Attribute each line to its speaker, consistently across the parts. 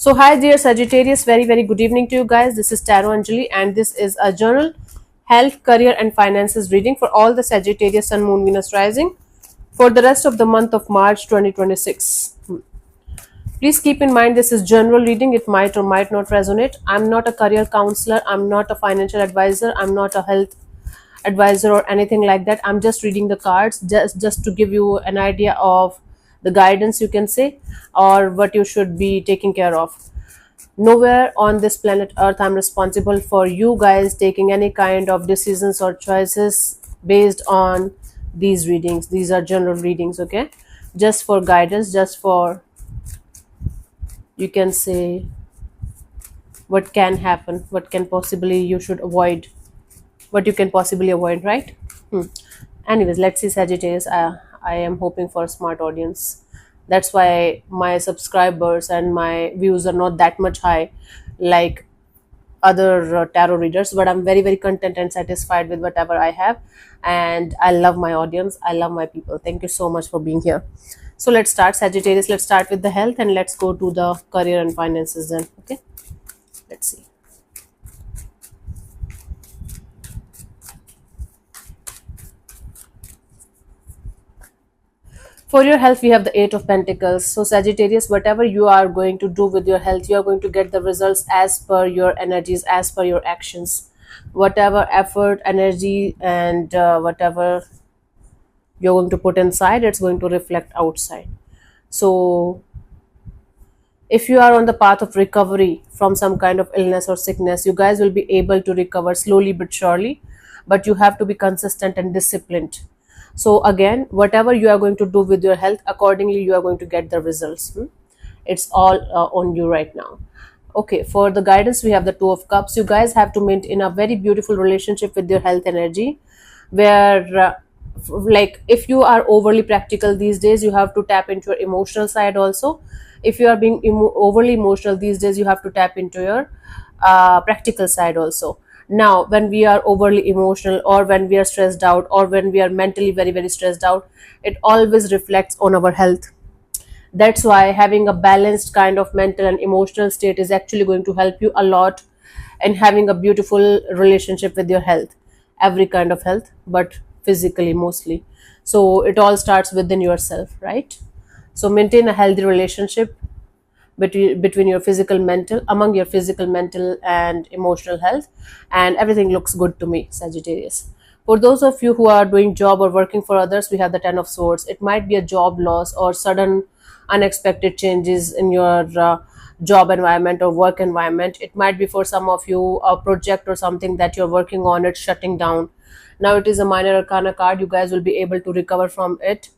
Speaker 1: So, hi dear Sagittarius, very good evening to you guys. This is Tarot Anjali, and this is a journal, health, career, and finances reading for all the Sagittarius Sun, Moon, Venus rising for the rest of the month of March 2026. Please keep in mind this is general reading, it might or might not resonate. I'm not a career counselor, I'm not a financial advisor, I'm not a health advisor or anything like that. I'm just reading the cards just to give you an idea of the guidance, you can say, or what you should be taking care of. Nowhere on this planet Earth I'm responsible for you guys taking any kind of decisions or choices based on these readings. These are general readings, okay? Just for guidance, just for, you can say, what can happen, what can possibly you should avoid, what you can possibly avoid, right? Hmm. Anyways, let's see, Sagittarius. I am hoping for a smart audience. That's why my subscribers and my views are not that much high like other tarot readers, but I'm very content and satisfied with whatever I have. And I love my audience. I love my people. Thank you so much for being here. So let's start, Sagittarius. Let's start with the health and let's go to the career and finances then. Okay. Let's see. For your health, we have the Eight of Pentacles. So, Sagittarius, whatever you are going to do with your health, you are going to get the results as per your energies, as per your actions. Whatever effort, energy, and whatever you're going to put inside, it's going to reflect outside. So, if you are on the path of recovery from some kind of illness or sickness, you guys will be able to recover slowly but surely, but you have to be consistent and disciplined. So again, whatever you are going to do with your health, accordingly you are going to get the results. It's all on you right now. Okay, for the guidance, we have the Two of Cups. You guys have to maintain a very beautiful relationship with your health energy, where like if you are overly practical these days, you have to tap into your emotional side also. If you are being overly emotional these days, you have to tap into your practical side also. Now when we are overly emotional, or when we are stressed out, or when we are mentally very stressed out, it always reflects on our health. That's why having a balanced kind of mental and emotional state is actually going to help you a lot in having a beautiful relationship with your health, every kind of health, but physically mostly. So it all starts within yourself, right? So maintain a healthy relationship between your physical, mental, among your physical, mental, and emotional health, and everything looks good to me, Sagittarius. For those of you who are doing job or working for others, we have the Ten of Swords. It might be a job loss or sudden unexpected changes in your job environment or work environment. It might be for some of you a project or something that you're working on, it's shutting down. Now it is a minor arcana card. You guys will be able to recover from it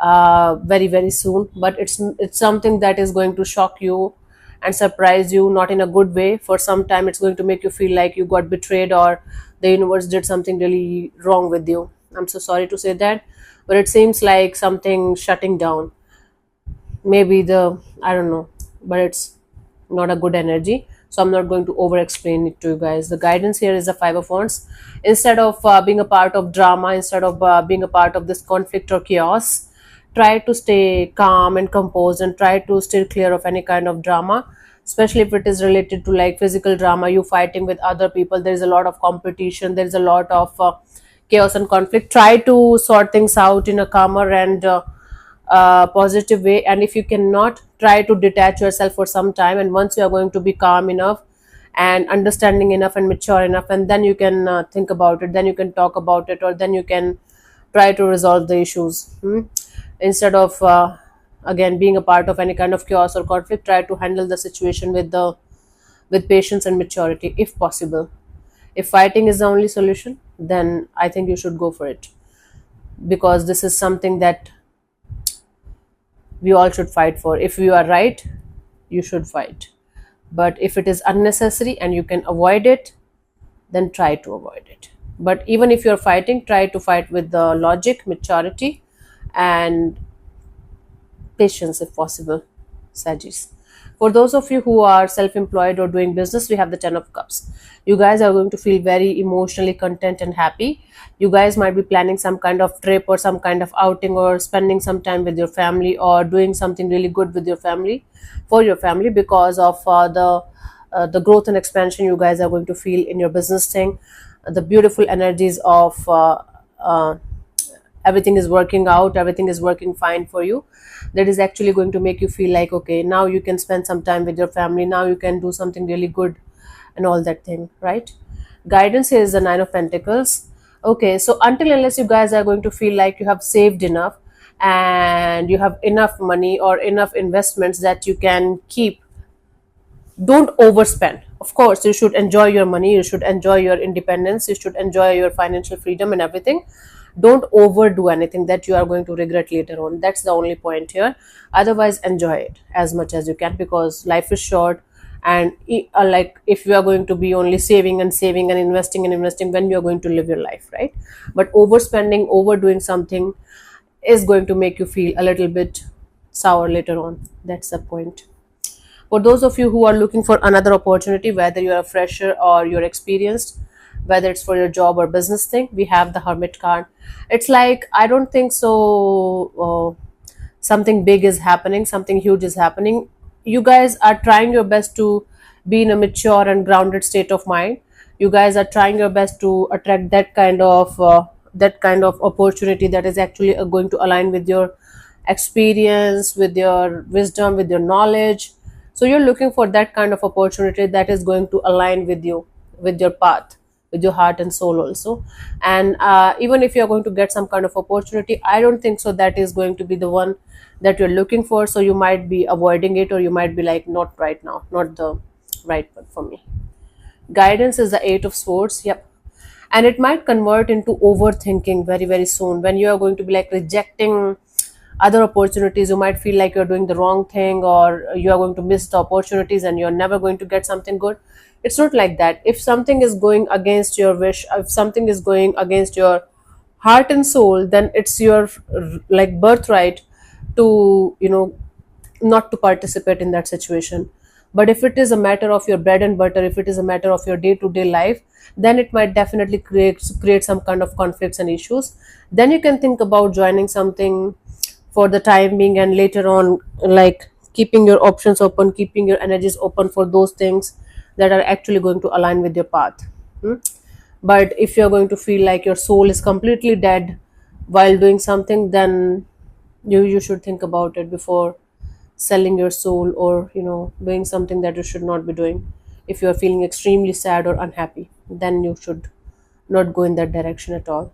Speaker 1: very soon, but it's something that is going to shock you and surprise you, not in a good way. For some time it's going to make you feel like you got betrayed, or the universe did something really wrong with you. I'm so sorry to say that, but it seems like something shutting down. Maybe the, I don't know, but it's not a good energy, so I'm not going to over explain it to you guys. The guidance here is the Five of Wands. Instead of being a part of drama, instead of being a part of this conflict or chaos, try to stay calm and composed, and try to steer clear of any kind of drama, especially if it is related to like physical drama, you fighting with other people. There is a lot of competition, there is a lot of chaos and conflict. Try to sort things out in a calmer and positive way, and if you cannot, try to detach yourself for some time, and once you are going to be calm enough and understanding enough and mature enough, and then you can think about it, then you can talk about it, or then you can try to resolve the issues. Instead of again being a part of any kind of chaos or conflict, try to handle the situation with patience and maturity if possible. If fighting is the only solution, then I think you should go for it, because this is something that we all should fight for. If you are right, you should fight, but if it is unnecessary and you can avoid it, then try to avoid it. But even if you're fighting, try to fight with the logic, maturity, and patience if possible, Sagittarius. For those of you who are self-employed or doing business, we have the 10 of cups. You guys are going to feel very emotionally content and happy. You guys might be planning some kind of trip or some kind of outing, or spending some time with your family, or doing something really good with your family, for your family, because of the growth and expansion you guys are going to feel in your business thing. The beautiful energies of everything is working out, everything is working fine for you. That is actually going to make you feel like, okay, now you can spend some time with your family, now you can do something really good, and all that thing, right? Guidance is the 9 of pentacles. Okay, so until unless you guys are going to feel like you have saved enough, and you have enough money or enough investments that you can keep, don't overspend. Of course, you should enjoy your money, you should enjoy your independence, you should enjoy your financial freedom and everything. Don't overdo anything that you are going to regret later on. That's the only point here. Otherwise, enjoy it as much as you can, because life is short. And like, if you are going to be only saving and saving and investing, when you are going to live your life, right? But overspending, overdoing something, is going to make you feel a little bit sour later on. That's the point. For those of you who are looking for another opportunity, whether you're a fresher or you're experienced, whether it's for your job or business thing, we have the Hermit card. It's like, I don't think so something big is happening, something huge is happening. You guys are trying your best to be in a mature and grounded state of mind. You guys are trying your best to attract that kind of opportunity that is actually going to align with your experience, with your wisdom, with your knowledge. So you're looking for that kind of opportunity that is going to align with you, with your path, with your heart and soul also. And even if you're going to get some kind of opportunity, I don't think so that is going to be the one that you're looking for. So you might be avoiding it, or you might be like, not right now, not the right one for me. Guidance is the 8 of swords. Yep. And it might convert into overthinking very, very soon, when you are going to be like rejecting other opportunities. You might feel like you're doing the wrong thing, or you are going to miss the opportunities and you're never going to get something good. It's not like that. If something is going against your wish, if something is going against your heart and soul, then it's your like birthright to, not to participate in that situation. But if it is a matter of your bread and butter, if it is a matter of your day to day life, then it might definitely create some kind of conflicts and issues. Then you can think about joining something for the time being, and later on, like, keeping your options open, keeping your energies open for those things that are actually going to align with your path. Hmm? But if you're going to feel like your soul is completely dead while doing something, then you should think about it before selling your soul, or doing something that you should not be doing. If you are feeling extremely sad or unhappy, then you should not go in that direction at all.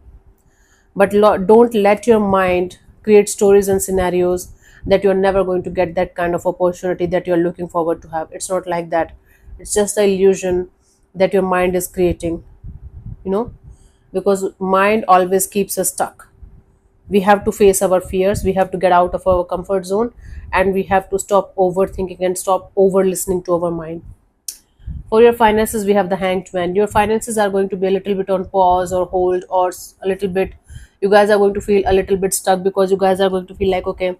Speaker 1: But don't let your mind create stories and scenarios that you're never going to get that kind of opportunity that you're looking forward to have. It's not like that. It's just the illusion that your mind is creating, you know because mind always keeps us stuck. We have to face our fears, we have to get out of our comfort zone, and we have to stop overthinking and stop over listening to our mind. For your finances, we have the Hanged Man. Your finances are going to be a little bit on pause or hold, or a little bit, you guys are going to feel a little bit stuck, because you guys are going to feel like, okay,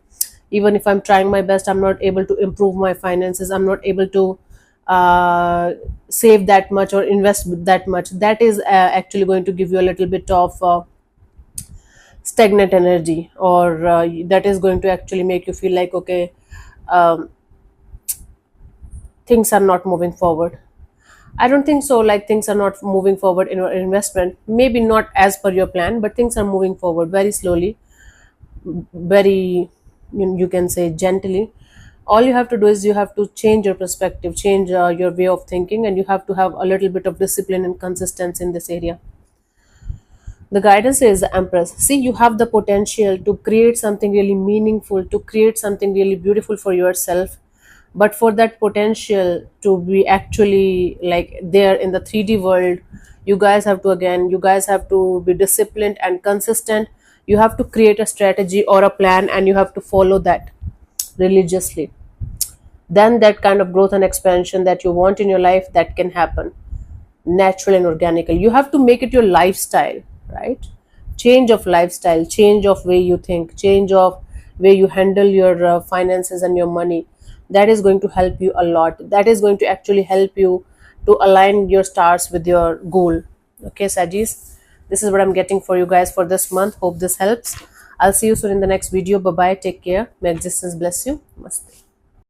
Speaker 1: even if I'm trying my best, I'm not able to improve my finances, I'm not able to save that much or invest that much. That is actually going to give you a little bit of stagnant energy, or that is going to actually make you feel like, okay, um, things are not moving forward. I don't think so. Like, things are not moving forward in your investment. Maybe not as per your plan, but things are moving forward very slowly, very, you can say, gently. All you have to do is you have to change your perspective, change your way of thinking, and you have to have a little bit of discipline and consistency in this area. The guidance is the Empress. See, you have the potential to create something really meaningful, to create something really beautiful for yourself. But for that potential to be actually like there in the 3D world, you guys have to be disciplined and consistent. You have to create a strategy or a plan, and you have to follow that religiously. Then that kind of growth and expansion that you want in your life, that can happen natural and organical. You have to make it your lifestyle, right? Change of lifestyle, change of way you think, change of way you handle your finances and your money. that is going to help you a lot. That is going to actually help you to align your stars with your goal. Okay, Sagis, this is what I'm getting for you guys for this month. Hope this helps. I'll see you soon in the next video. Bye bye, take care, may existence bless you. Namaste.